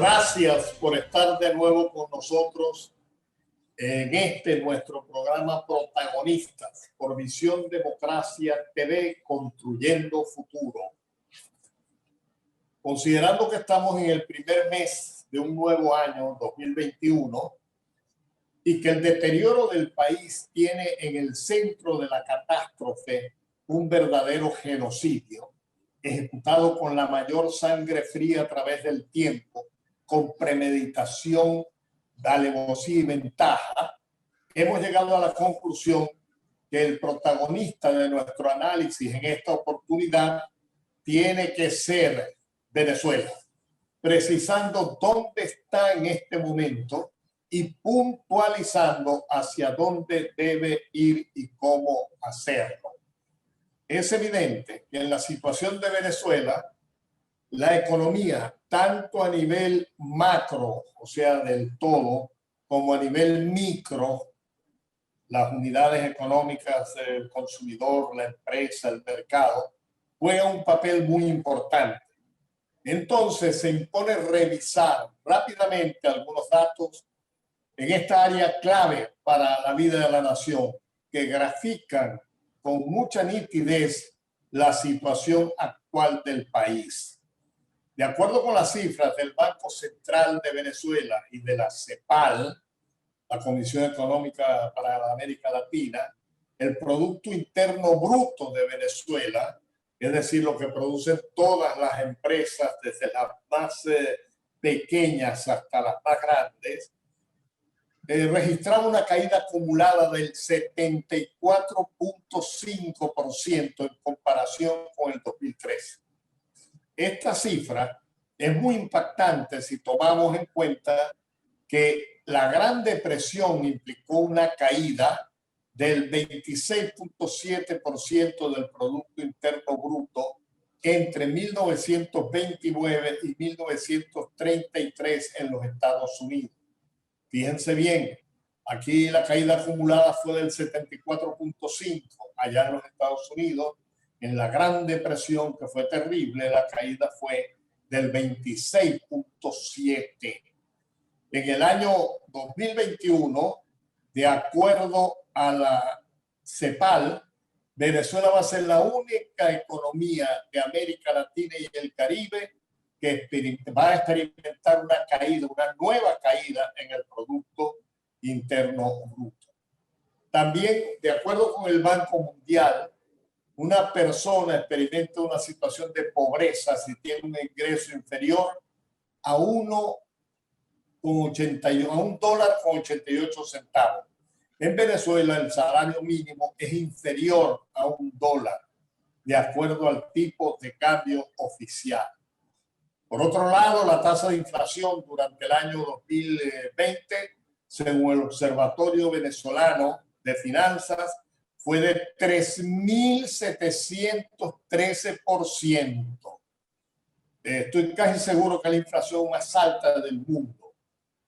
Gracias por estar de nuevo con nosotros en nuestro programa Protagonistas por Visión Democracia TV, Construyendo Futuro. Considerando que estamos en el primer mes de un nuevo año, 2021, y que el deterioro del país tiene en el centro de la catástrofe un verdadero genocidio, ejecutado con la mayor sangre fría a través del tiempo, con premeditación, alevosía y ventaja, hemos llegado a la conclusión que el protagonista de nuestro análisis en esta oportunidad tiene que ser Venezuela, precisando dónde está en este momento y puntualizando hacia dónde debe ir y cómo hacerlo. Es evidente que en la situación de Venezuela, la economía, tanto a nivel macro, o sea, del todo, como a nivel micro, las unidades económicas, el consumidor, la empresa, el mercado, juega un papel muy importante. Entonces se impone revisar rápidamente algunos datos en esta área clave para la vida de la nación, que grafican con mucha nitidez la situación actual del país. De acuerdo con las cifras del Banco Central de Venezuela y de la CEPAL, la Comisión Económica para la América Latina, el Producto Interno Bruto de Venezuela, es decir, lo que producen todas las empresas, desde las más pequeñas hasta las más grandes, registraba una caída acumulada del 74.5% en comparación con el 2013. Esta cifra es muy impactante si tomamos en cuenta que la Gran Depresión implicó una caída del 26.7% del Producto Interno Bruto entre 1929 y 1933 en los Estados Unidos. Fíjense bien, aquí la caída acumulada fue del 74.5%, allá en los Estados Unidos, en la Gran Depresión, que fue terrible, la caída fue del 26.7%. En el año 2021, de acuerdo a la CEPAL, Venezuela va a ser la única economía de América Latina y el Caribe que va a experimentar una caída, una nueva caída en el Producto Interno Bruto. También, de acuerdo con el Banco Mundial, una persona experimenta una situación de pobreza si tiene un ingreso inferior a $1.88. En Venezuela el salario mínimo es inferior a $1, de acuerdo al tipo de cambio oficial. Por otro lado, la tasa de inflación durante el año 2020, según el Observatorio Venezolano de Finanzas, fue de 3.713%. Estoy casi seguro que es la inflación más alta del mundo.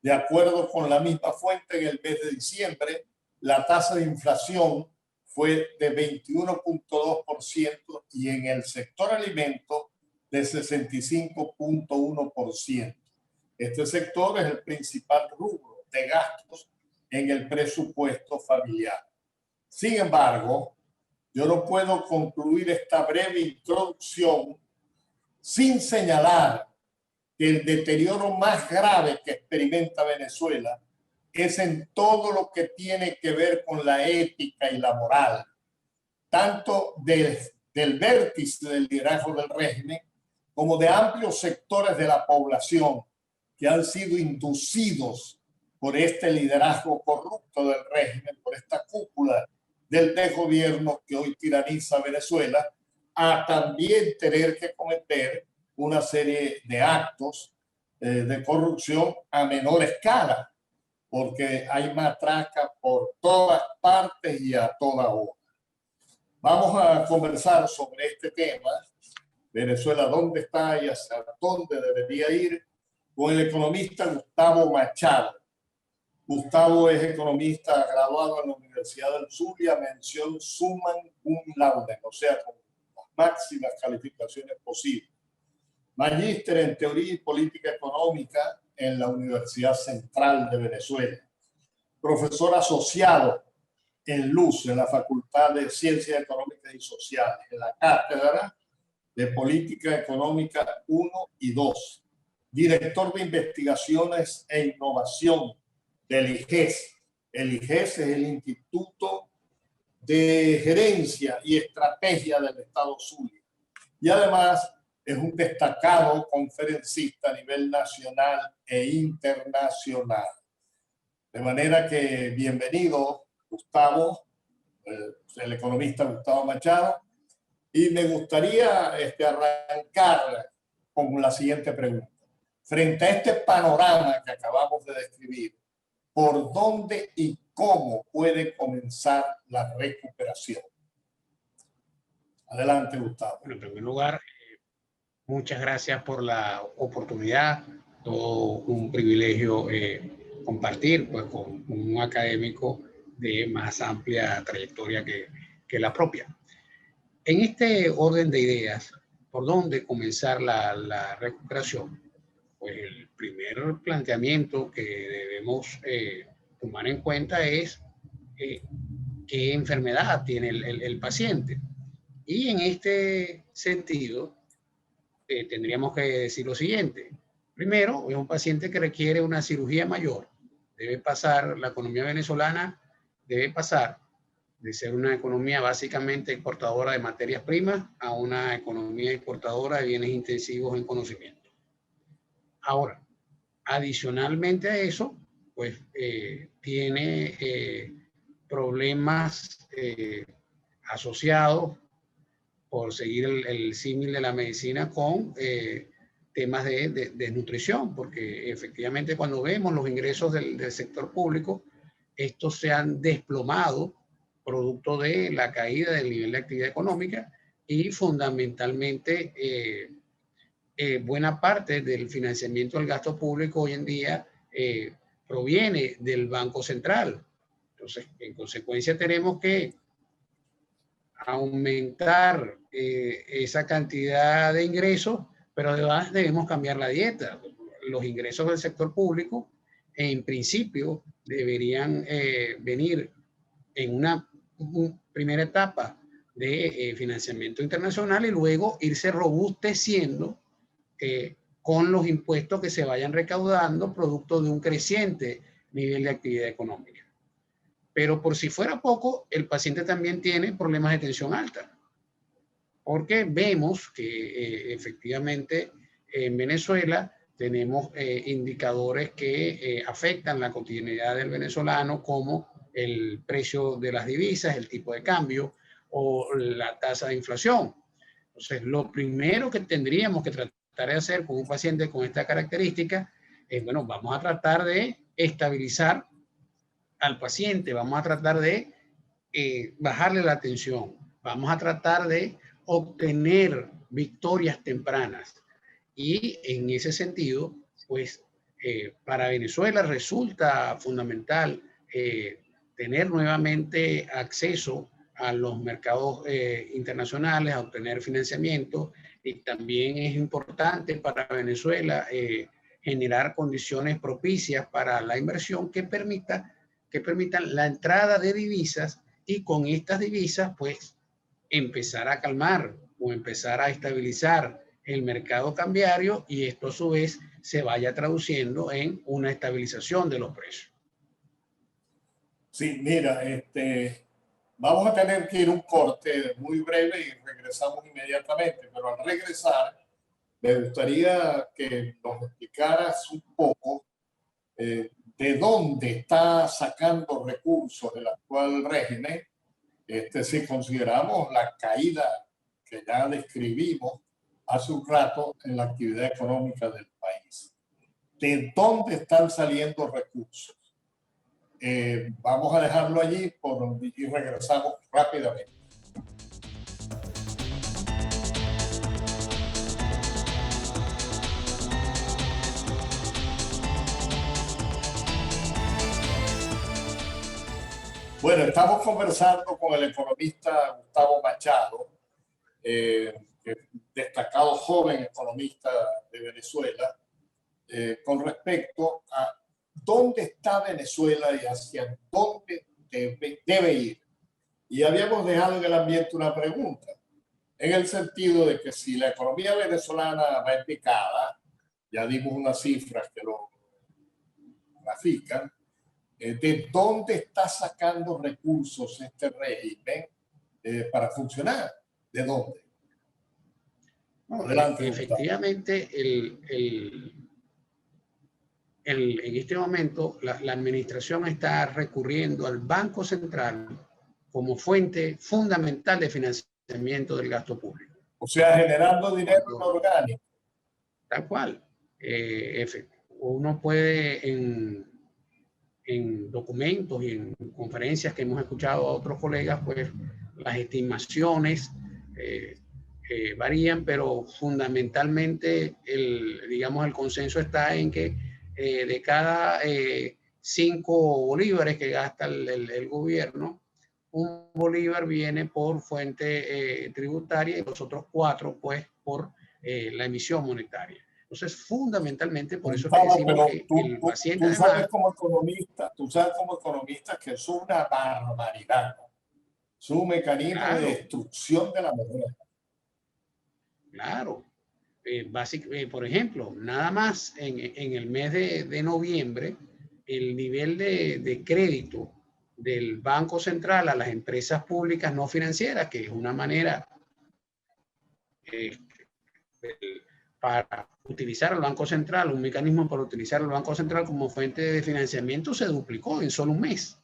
De acuerdo con la misma fuente, en el mes de diciembre, la tasa de inflación fue de 21.2% y en el sector alimentos de 65.1%. Este sector es el principal rubro de gastos en el presupuesto familiar. Sin embargo, yo no puedo concluir esta breve introducción sin señalar que el deterioro más grave que experimenta Venezuela es en todo lo que tiene que ver con la ética y la moral, tanto del vértice del liderazgo del régimen como de amplios sectores de la población que han sido inducidos por este liderazgo corrupto del régimen, por esta cúpula del desgobierno que hoy tiraniza a Venezuela, a también tener que cometer una serie de actos de corrupción a menor escala, porque hay matraca por todas partes y a toda hora. Vamos a conversar sobre este tema, Venezuela, dónde está y hacia dónde debería ir, con el economista Gustavo Machado. Gustavo es economista graduado en la Universidad del Zulia, mención summa cum laude, o sea, con las máximas calificaciones posibles. magíster en Teoría y Política Económica en la Universidad Central de Venezuela, profesor asociado en Luz, en la Facultad de Ciencias Económicas y Sociales, en la Cátedra de Política Económica 1 y 2, director de Investigaciones e Innovación del IGES. El IGES es el Instituto de Gerencia y Estrategia del Estado Zulia. Y además es un destacado conferencista a nivel nacional e internacional. De manera que bienvenido, Gustavo, el economista Gustavo Machado. Y me gustaría arrancar con la siguiente pregunta. Frente a este panorama que acabamos de describir, ¿por dónde y cómo puede comenzar la recuperación? Adelante, Gustavo. Bueno, en primer lugar, muchas gracias por la oportunidad. Todo un privilegio compartir pues, con un académico de más amplia trayectoria que la propia. En este orden de ideas, ¿por dónde comenzar la recuperación? Pues el primer planteamiento que debemos tomar en cuenta es qué enfermedad tiene el paciente. Y en este sentido, tendríamos que decir lo siguiente. Primero, es un paciente que requiere una cirugía mayor. La economía venezolana debe pasar de ser una economía básicamente exportadora de materias primas a una economía exportadora de bienes intensivos en conocimiento. Ahora, adicionalmente a eso, pues tiene problemas asociados, por seguir el símil de la medicina, con temas de desnutrición, porque efectivamente cuando vemos los ingresos del sector público, estos se han desplomado producto de la caída del nivel de actividad económica y fundamentalmente buena parte del financiamiento del gasto público hoy en día proviene del Banco Central. Entonces, en consecuencia, tenemos que aumentar esa cantidad de ingresos, pero además debemos cambiar la dieta. Los ingresos del sector público, en principio, deberían venir en una primera etapa de financiamiento internacional y luego irse robusteciendo con los impuestos que se vayan recaudando producto de un creciente nivel de actividad económica. Pero por si fuera poco, el paciente también tiene problemas de tensión alta, porque vemos que efectivamente en Venezuela tenemos indicadores que afectan la cotidianidad del venezolano, como el precio de las divisas, el tipo de cambio o la tasa de inflación. Entonces, lo primero que tendríamos que tratar de hacer con un paciente con esta característica es, bueno, vamos a tratar de estabilizar al paciente, vamos a tratar de bajarle la tensión, vamos a tratar de obtener victorias tempranas. Y en ese sentido, pues para Venezuela resulta fundamental tener nuevamente acceso a los mercados internacionales, a obtener financiamiento, y también es importante para Venezuela generar condiciones propicias para la inversión que permitan la entrada de divisas, y con estas divisas pues empezar a calmar o empezar a estabilizar el mercado cambiario, y esto a su vez se vaya traduciendo en una estabilización de los precios. Sí, mira, vamos a tener que ir un corte muy breve y regresamos inmediatamente, pero al regresar me gustaría que nos explicaras un poco de dónde está sacando recursos el actual régimen, si consideramos la caída que ya describimos hace un rato en la actividad económica del país. ¿De dónde están saliendo recursos? Vamos a dejarlo allí y regresamos rápidamente. Bueno, estamos conversando con el economista Gustavo Machado destacado joven economista de Venezuela, con respecto a dónde está Venezuela y hacia dónde debe ir. Y habíamos dejado en el ambiente una pregunta, en el sentido de que si la economía venezolana va en picada, ya dimos unas cifras que lo grafican, ¿de dónde está sacando recursos este régimen para funcionar? ¿De dónde? No, Adelante, efectivamente, en este momento la administración está recurriendo al Banco Central como fuente fundamental de financiamiento del gasto público. O sea, generando dinero orgánico. Tal cual. Uno puede en documentos y en conferencias que hemos escuchado a otros colegas, pues las estimaciones varían, pero fundamentalmente digamos, el consenso está en que de cada 5 bolívares que gasta el gobierno, un bolívar viene por fuente tributaria y los otros 4 pues por la emisión monetaria. Entonces, fundamentalmente, por eso que decimos que el paciente tú sabes como economista, que es una barbaridad, ¿no? Es un mecanismo de destrucción de la moneda. Claro. Por ejemplo, nada más en el mes de noviembre, el nivel de crédito del Banco Central a las empresas públicas no financieras, que es una manera para utilizar el Banco Central, un mecanismo para utilizar el Banco Central como fuente de financiamiento, se duplicó en solo un mes.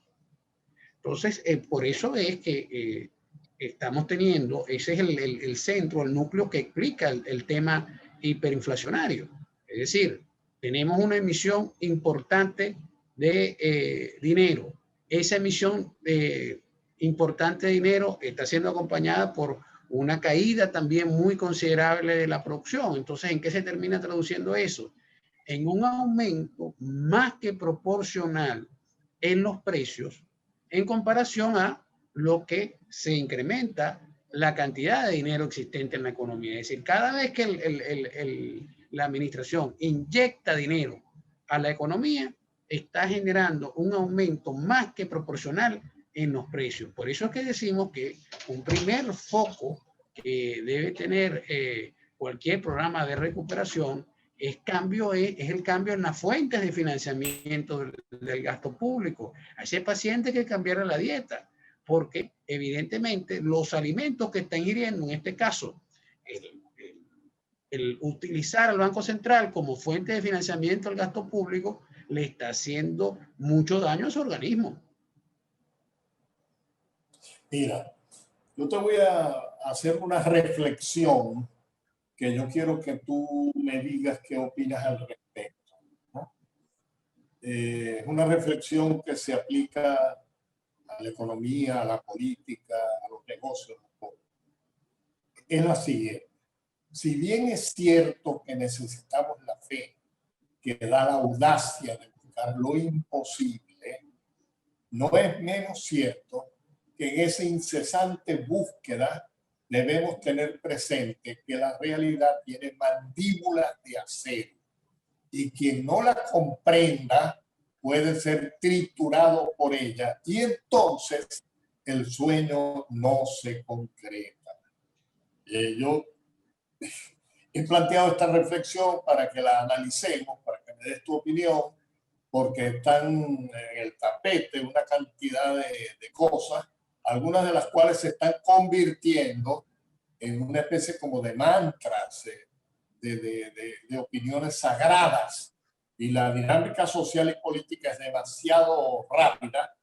Entonces, por eso es que estamos teniendo, ese es el centro, el núcleo que explica el tema hiperinflacionario. Es decir, tenemos una emisión importante de dinero. Esa emisión importante de dinero está siendo acompañada por una caída también muy considerable de la producción. Entonces, ¿en qué se termina traduciendo eso? En un aumento más que proporcional en los precios en comparación a lo que se incrementa la cantidad de dinero existente en la economía. Es decir, cada vez que la administración inyecta dinero a la economía, está generando un aumento más que proporcional en los precios. Por eso es que decimos que un primer foco que debe tener cualquier programa de recuperación es el cambio en las fuentes de financiamiento del gasto público. A ese paciente hay que cambiar la dieta, porque evidentemente los alimentos que está ingiriendo, en este caso, el utilizar al Banco Central como fuente de financiamiento del gasto público, le está haciendo mucho daño a su organismo. Mira, yo te voy a hacer una reflexión que yo quiero que tú me digas qué opinas al respecto, ¿no? Es una reflexión que se aplica a la economía, a la política, a los negocios. Es la siguiente. Si bien es cierto que necesitamos la fe, que da la audacia de buscar lo imposible, no es menos cierto que en esa incesante búsqueda debemos tener presente que la realidad tiene mandíbulas de acero y quien no la comprenda puede ser triturado por ella y entonces el sueño no se concreta. Yo he planteado esta reflexión para que la analicemos, para que me des tu opinión, porque están en el tapete una cantidad de cosas, algunas de las cuales se están convirtiendo en una especie como de mantras, de opiniones sagradas. Y la dinámica social y política es demasiado rápida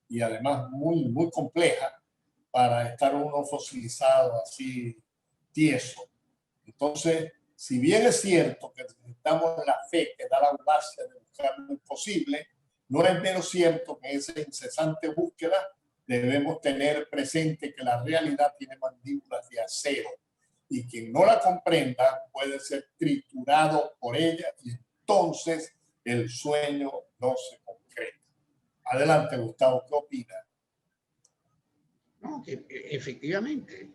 y además muy, muy compleja para estar uno fosilizado así tieso. Entonces, si bien es cierto que necesitamos la fe que da la audacia de buscar lo imposible, no es menos cierto que en esa incesante búsqueda debemos tener presente que la realidad tiene mandíbulas de acero y quien no la comprenda puede ser triturado por ella y entonces el sueño no se concreta. Adelante, Gustavo, ¿qué opina? No, que efectivamente.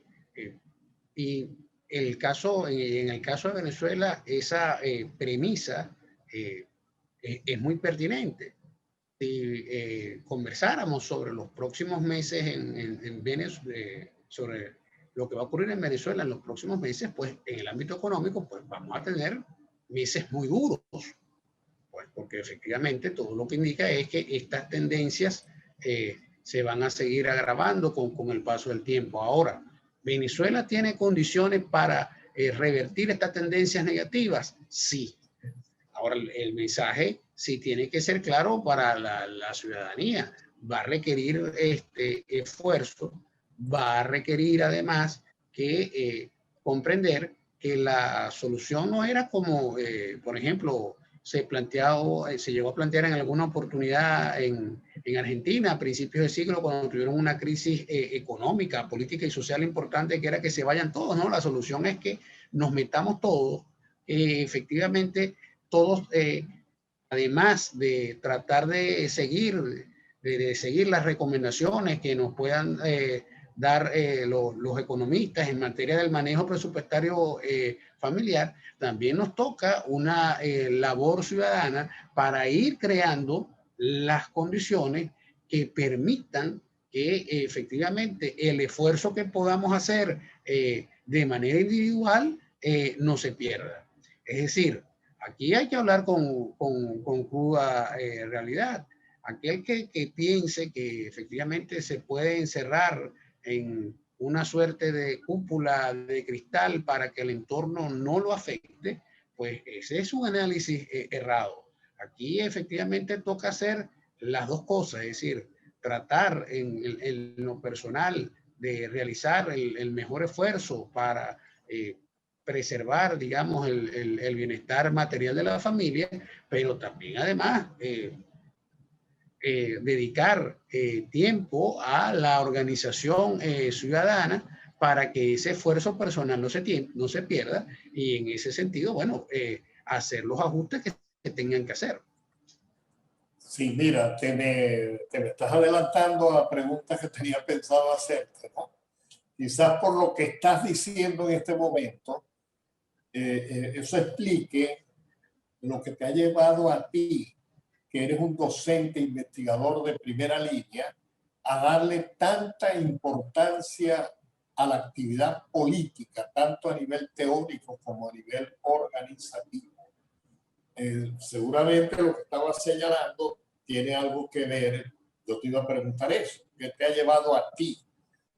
Y en el caso de Venezuela, esa premisa es muy pertinente. Si conversáramos sobre los próximos meses en Venezuela, sobre lo que va a ocurrir en Venezuela en los próximos meses, pues en el ámbito económico, pues vamos a tener meses muy duros, pues porque efectivamente todo lo que indica es que estas tendencias se van a seguir agravando con el paso del tiempo. Ahora, ¿Venezuela tiene condiciones para revertir estas tendencias negativas? Sí. Ahora, el mensaje sí tiene que ser claro para la ciudadanía. Va a requerir esfuerzo, va a requerir además que comprender que la solución no era como, por ejemplo, se llegó a plantear en alguna oportunidad en Argentina a principios del siglo cuando tuvieron una crisis económica, política y social importante, que era que se vayan todos, ¿no? La solución es que nos metamos todos, efectivamente, todos, además de tratar de seguir las recomendaciones que nos puedan dar los economistas en materia del manejo presupuestario familiar, también nos toca una labor ciudadana para ir creando las condiciones que permitan que efectivamente el esfuerzo que podamos hacer de manera individual no se pierda. Es decir, aquí hay que hablar con cruda realidad. Aquel que piense que efectivamente se puede encerrar en una suerte de cúpula de cristal para que el entorno no lo afecte, pues ese es un análisis errado. Aquí efectivamente toca hacer las dos cosas, es decir, tratar en lo personal de realizar el mejor esfuerzo para preservar, digamos, el bienestar material de la familia, pero también además dedicar tiempo a la organización ciudadana para que ese esfuerzo personal no se pierda y en ese sentido, bueno, hacer los ajustes que tengan que hacer. Sí, mira, te me estás adelantando a preguntas que tenía pensado hacerte, ¿no? Quizás por lo que estás diciendo en este momento, eso explique lo que te ha llevado a ti, que eres un docente investigador de primera línea, a darle tanta importancia a la actividad política, tanto a nivel teórico como a nivel organizativo. Seguramente lo que estaba señalando tiene algo que ver. Yo te iba a preguntar eso, ¿qué te ha llevado a ti,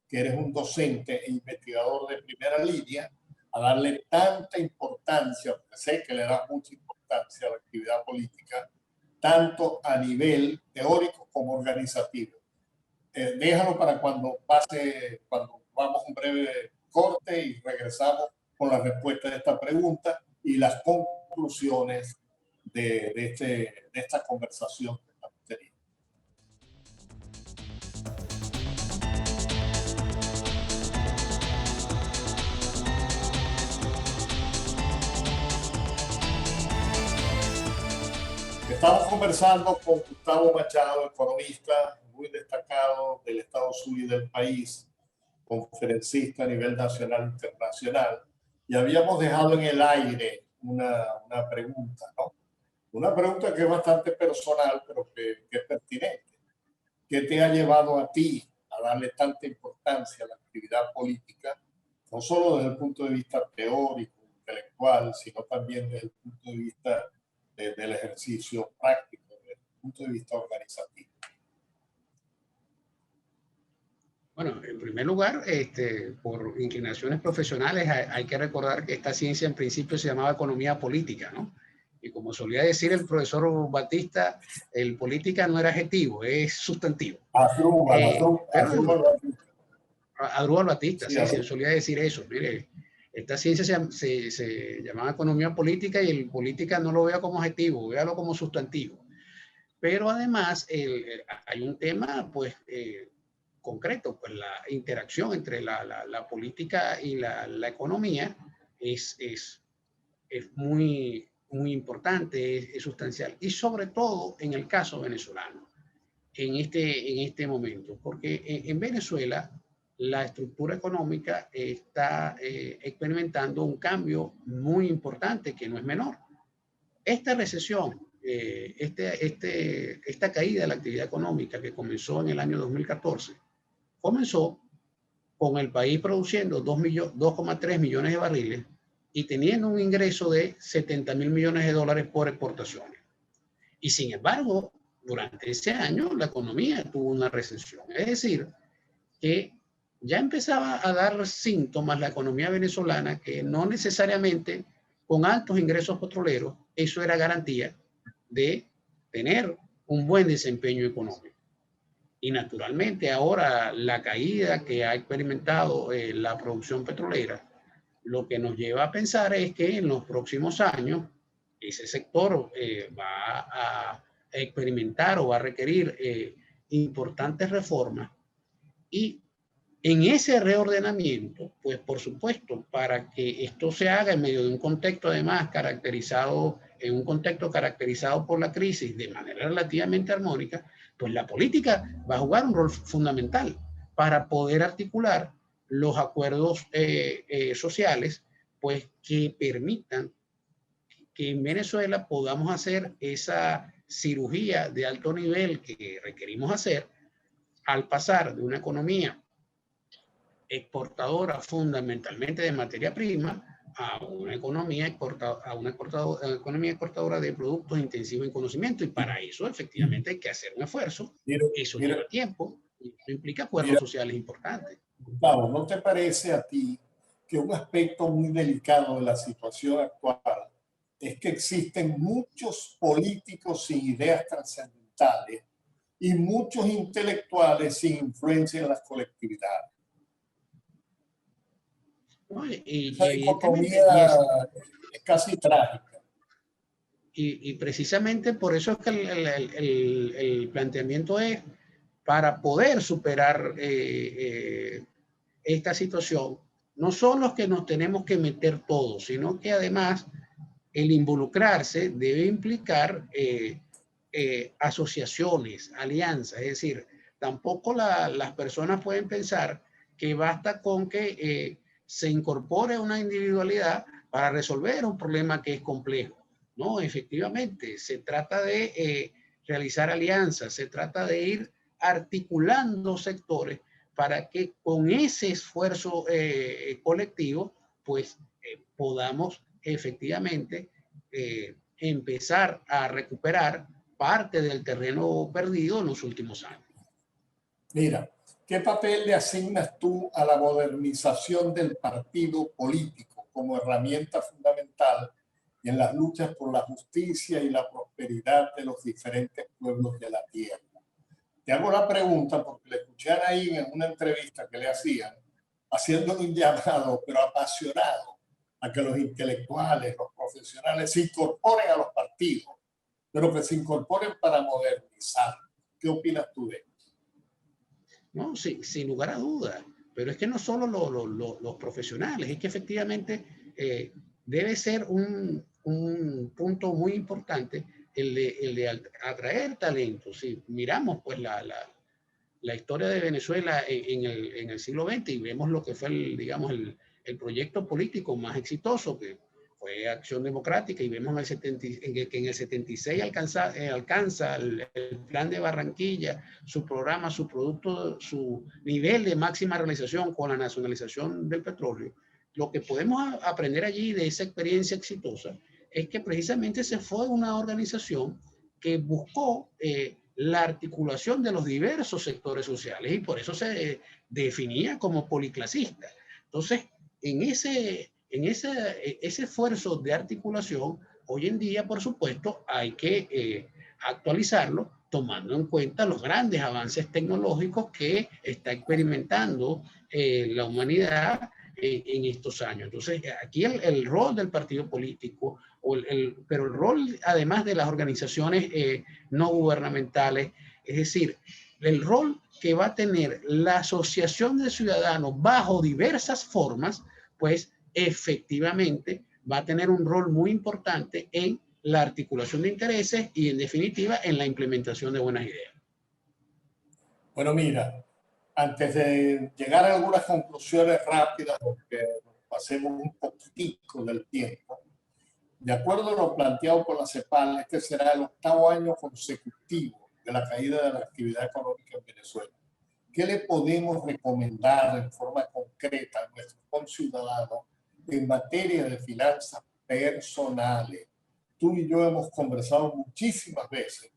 que eres un docente e investigador de primera línea, a darle tanta importancia, porque sé que le das mucha importancia a la actividad política, tanto a nivel teórico como organizativo? Déjalo para cuando vamos a un breve corte y regresamos con la respuesta de esta pregunta y las conclusiones de esta conversación que estamos teniendo. Estamos conversando con Gustavo Machado, economista muy destacado del Estado Zulia y del país, conferencista a nivel nacional e internacional. Y habíamos dejado en el aire una pregunta, ¿no? Una pregunta que es bastante personal, pero que es pertinente. ¿Qué te ha llevado a ti a darle tanta importancia a la actividad política, no solo desde el punto de vista teórico, intelectual, sino también desde el punto de vista del ejercicio práctico, desde el punto de vista organizativo? Bueno, en primer lugar, por inclinaciones profesionales, hay que recordar que esta ciencia en principio se llamaba economía política, ¿no? Y como solía decir el profesor Batista, el política no era adjetivo, es sustantivo. Adrúbal Batista, sí, sí, solía decir eso. Mire, esta ciencia se llamaba economía política y el política no lo vea como adjetivo, véalo como sustantivo. Pero además hay un tema, pues, concreto, pues la interacción entre la política y la economía es muy importante, es sustancial, y sobre todo en el caso venezolano, en este momento, porque en Venezuela, la estructura económica está experimentando un cambio muy importante que no es menor. Esta recesión, esta caída de la actividad económica que comenzó en el año 2014, comenzó con el país produciendo 2,3 millones de barriles y teniendo un ingreso de 70.000 millones de dólares por exportaciones. Y sin embargo, durante ese año la economía tuvo una recesión. Es decir, que ya empezaba a dar síntomas la economía venezolana que no necesariamente con altos ingresos petroleros eso era garantía de tener un buen desempeño económico. Y naturalmente ahora la caída que ha experimentado la producción petrolera, lo que nos lleva a pensar es que en los próximos años ese sector va a experimentar o va a requerir importantes reformas. Y en ese reordenamiento, pues por supuesto, para que esto se haga en medio de un contexto además caracterizado por la crisis de manera relativamente armónica, pues la política va a jugar un rol fundamental para poder articular los acuerdos sociales, pues que permitan que en Venezuela podamos hacer esa cirugía de alto nivel que requerimos hacer al pasar de una economía exportadora fundamentalmente de materia prima a una economía exportadora de productos intensivos en conocimiento, y para eso efectivamente hay que hacer un esfuerzo. Eso lleva tiempo y eso implica acuerdos sociales importantes. Gustavo, ¿no te parece a ti que un aspecto muy delicado de la situación actual es que existen muchos políticos sin ideas trascendentales y muchos intelectuales sin influencia en las colectividades? Esa dicotomía es casi trágica. Y precisamente por eso es que el planteamiento es para poder superar esta situación. No son los que nos tenemos que meter todos, sino que además el involucrarse debe implicar asociaciones, alianzas. Es decir, tampoco las personas pueden pensar que basta con que se incorpore una individualidad para resolver un problema que es complejo. No, efectivamente, se trata de realizar alianzas, se trata de ir articulando sectores para que con ese esfuerzo colectivo, pues podamos efectivamente empezar a recuperar parte del terreno perdido en los últimos años. Mira, ¿qué papel le asignas tú a la modernización del partido político como herramienta fundamental en las luchas por la justicia y la prosperidad de los diferentes pueblos de la tierra? Te hago la pregunta porque le escuché a Naín en una entrevista que le hacían, haciéndole un llamado, pero apasionado, a que los intelectuales, los profesionales se incorporen a los partidos, pero que se incorporen para modernizar. ¿Qué opinas tú de eso? No, sí, sin lugar a dudas. Pero es que no solo los profesionales, es que efectivamente debe ser un punto muy importante el de atraer talento. Si miramos pues la historia de Venezuela en el siglo XX y vemos lo que fue el proyecto político más exitoso, que fue Acción Democrática, y vemos que en el 76 alcanza el plan de Barranquilla, su programa, su producto, su nivel de máxima realización con la nacionalización del petróleo. Lo que podemos aprender allí de esa experiencia exitosa es que precisamente se fue una organización que buscó la articulación de los diversos sectores sociales, y por eso se definía como policlasista. Entonces, en ese esfuerzo de articulación, hoy en día, por supuesto, hay que actualizarlo tomando en cuenta los grandes avances tecnológicos que está experimentando la humanidad en estos años. Entonces, aquí el rol del partido político, pero el rol además de las organizaciones no gubernamentales, es decir, el rol que va a tener la asociación de ciudadanos bajo diversas formas, pues efectivamente va a tener un rol muy importante en la articulación de intereses y en definitiva en la implementación de buenas ideas. Bueno, mira, antes de llegar a algunas conclusiones rápidas, porque pasemos un poquitico del tiempo, de acuerdo a lo planteado por la CEPAL, este será el 8º año consecutivo de la caída de la actividad económica en Venezuela. ¿Qué le podemos recomendar en forma concreta a nuestros conciudadanos en materia de finanzas personales? Tú y yo hemos conversado muchísimas veces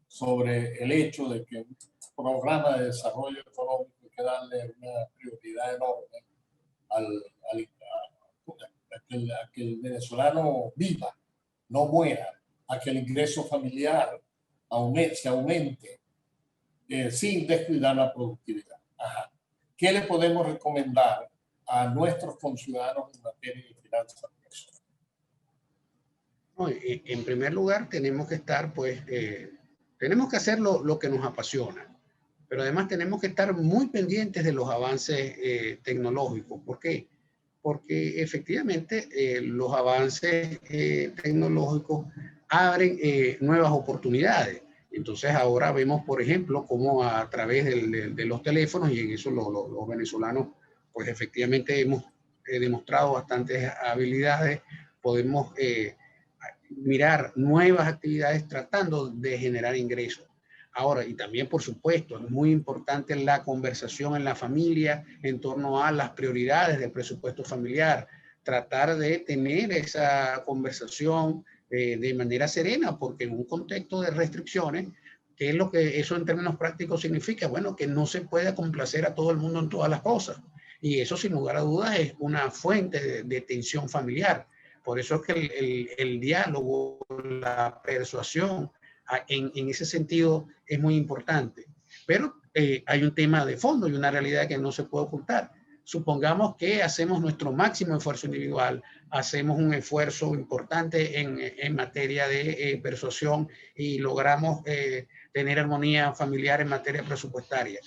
sobre el hecho de que un programa de desarrollo económico hay que darle una prioridad enorme a que el venezolano viva, no muera, a que el ingreso familiar se aumente sin descuidar la productividad. Ajá. ¿Qué le podemos recomendar a nuestros conciudadanos en materia de finanzas personales? En primer lugar, tenemos que estar, pues, tenemos que hacer lo que nos apasiona, pero además tenemos que estar muy pendientes de los avances tecnológicos. ¿Por qué? Porque efectivamente los avances tecnológicos abren nuevas oportunidades. Entonces ahora vemos, por ejemplo, cómo a través de los teléfonos, y en eso los venezolanos, pues efectivamente hemos demostrado bastantes habilidades, podemos mirar nuevas actividades tratando de generar ingresos. Ahora, y también, por supuesto, es muy importante la conversación en la familia en torno a las prioridades del presupuesto familiar. Tratar de tener esa conversación de manera serena, porque en un contexto de restricciones, ¿qué es lo que eso en términos prácticos significa? Bueno, que no se puede complacer a todo el mundo en todas las cosas. Y eso, sin lugar a dudas, es una fuente de tensión familiar. Por eso es que el diálogo, la persuasión, en ese sentido es muy importante. Pero hay un tema de fondo y una realidad que no se puede ocultar. Supongamos que hacemos nuestro máximo esfuerzo individual, hacemos un esfuerzo importante en materia de persuasión y logramos tener armonía familiar en materia presupuestaria.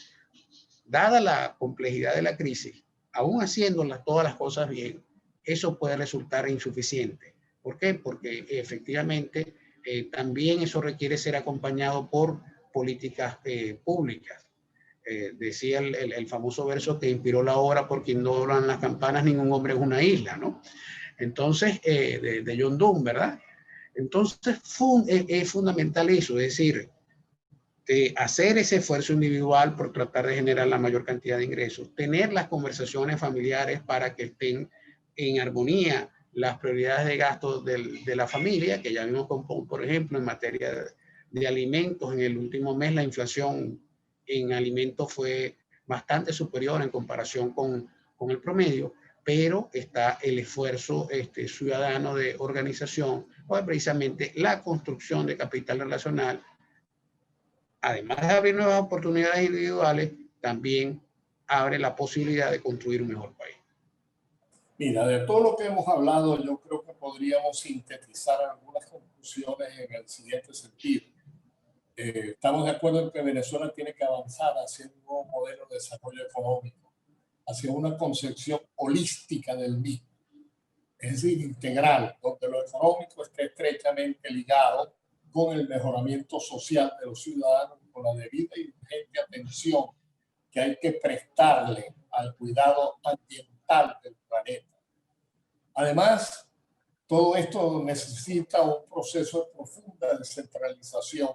Dada la complejidad de la crisis, aún haciéndolas todas las cosas bien, eso puede resultar insuficiente. ¿Por qué? Porque efectivamente también eso requiere ser acompañado por políticas públicas. Decía el famoso verso que inspiró la obra: por quien no doblan las campanas, ningún hombre es una isla, ¿no? Entonces, de John Donne, ¿verdad? Entonces, es fundamental eso, es decir, hacer ese esfuerzo individual por tratar de generar la mayor cantidad de ingresos, tener las conversaciones familiares para que estén en armonía las prioridades de gasto de la familia, que ya vimos, por ejemplo, en materia de alimentos, en el último mes la inflación en alimentos fue bastante superior en comparación con el promedio, pero está el esfuerzo ciudadano de organización, o precisamente la construcción de capital relacional. Además de abrir nuevas oportunidades individuales, también abre la posibilidad de construir un mejor país. Mira, de todo lo que hemos hablado, yo creo que podríamos sintetizar algunas conclusiones en el siguiente sentido. Estamos de acuerdo en que Venezuela tiene que avanzar hacia un nuevo modelo de desarrollo económico, hacia una concepción holística del mismo, es decir, integral, donde lo económico esté estrechamente ligado con el mejoramiento social de los ciudadanos, con la debida y urgente atención que hay que prestarle al cuidado ambiental del planeta. Además, todo esto necesita un proceso de profunda descentralización.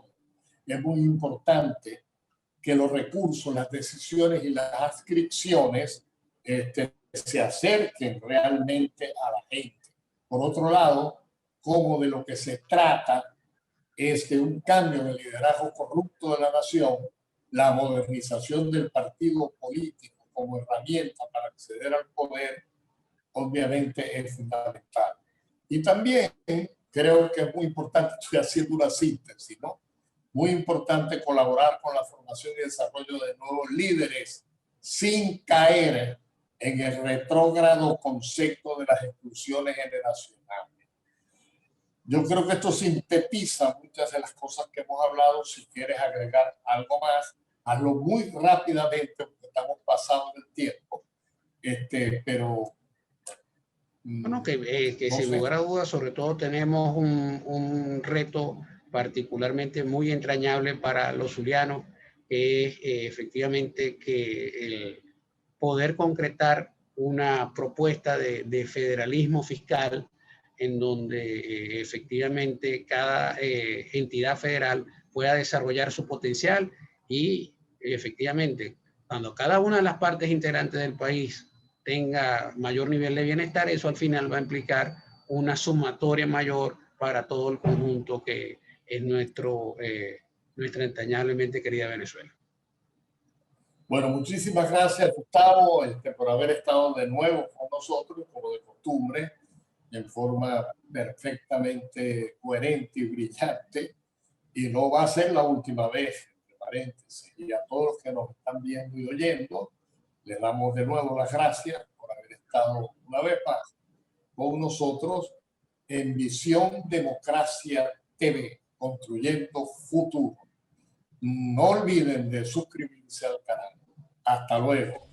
Es muy importante que los recursos, las decisiones y las adscripciones se acerquen realmente a la gente. Por otro lado, como de lo que se trata es de un cambio en el liderazgo corrupto de la nación, la modernización del partido político como herramienta para acceder al poder, obviamente es fundamental. Y también creo que es muy importante, estoy haciendo una síntesis, ¿no? Muy importante colaborar con la formación y desarrollo de nuevos líderes sin caer en el retrógrado concepto de las exclusiones generacionales. Yo creo que esto sintetiza muchas de las cosas que hemos hablado. Si quieres agregar algo más, hazlo muy rápidamente porque estamos pasando el tiempo. Pero... Bueno, que no sin lugar a dudas, sobre todo tenemos un reto particularmente muy entrañable para los zulianos, es efectivamente que el poder concretar una propuesta de federalismo fiscal en donde efectivamente cada entidad federal pueda desarrollar su potencial y efectivamente cuando cada una de las partes integrantes del país tenga mayor nivel de bienestar, eso al final va a implicar una sumatoria mayor para todo el conjunto que es nuestra entrañablemente querida Venezuela. Bueno, muchísimas gracias, Gustavo, por haber estado de nuevo con nosotros, como de costumbre, en forma perfectamente coherente y brillante. Y no va a ser la última vez, entre paréntesis. Y a todos los que nos están viendo y oyendo, les damos de nuevo las gracias por haber estado una vez más con nosotros en Visión Democracia TV, construyendo futuro. No olviden de suscribirse al canal. Hasta luego.